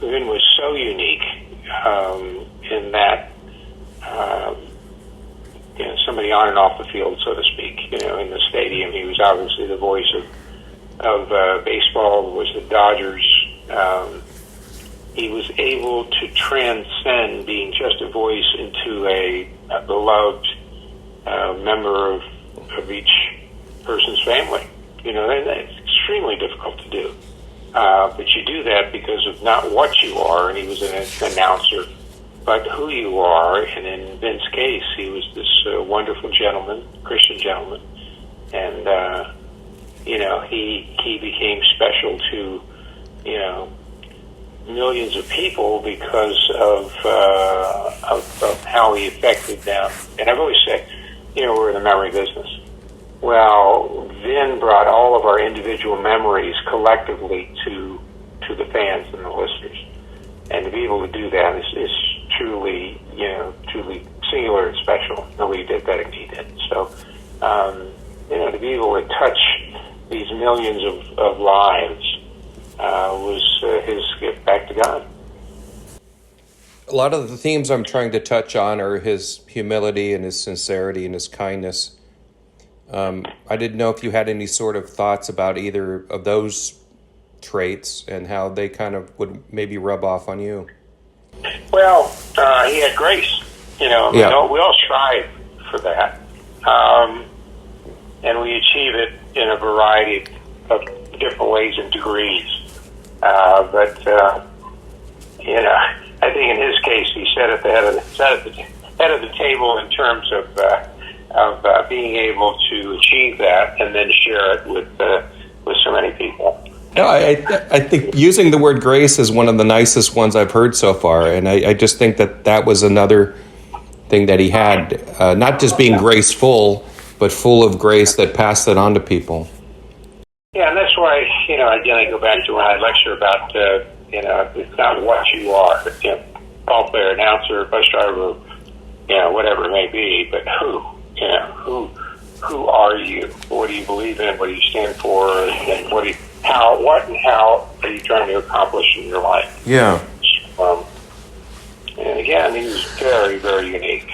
Vin was so unique in that, somebody on and off the field, so to speak. In the stadium, he was obviously the voice of baseball. Was the Dodgers. He was able to transcend being just a voice into a beloved member of each person's family. That's extremely difficult to do. But you do that because of not what you are, and he was an announcer, but who you are. And in Vin's case, he was this wonderful gentleman, Christian gentleman, and he became special to millions of people because of how he affected them. And I've always said, we're in the memory business. Well, Vin brought all of our individual memories collectively to the fans and the listeners. And to be able to do that is truly singular and special. Nobody did better than he did. So, to be able to touch these millions of lives was his gift back to God. A lot of the themes I'm trying to touch on are his humility and his sincerity and his kindness. I didn't know if you had any sort of thoughts about either of those traits and how they kind of would maybe rub off on you. Well, he had grace. We all strive for that. And we achieve it in a variety of different ways and degrees. I think in his case, he sat at the head of the table in terms of being able to achieve that and then share it with so many people. No, I think using the word grace is one of the nicest ones I've heard so far, and I just think that was another thing that he had, not just being graceful, but full of grace that passed it on to people. Yeah, and that's why, again, I go back to when I lecture about, it's not what you are, ball player, announcer, bus driver, whatever it may be, but who are you? What do you believe in? What do you stand for? And what and how are you trying to accomplish in your life? Yeah. And again, he was very, very unique.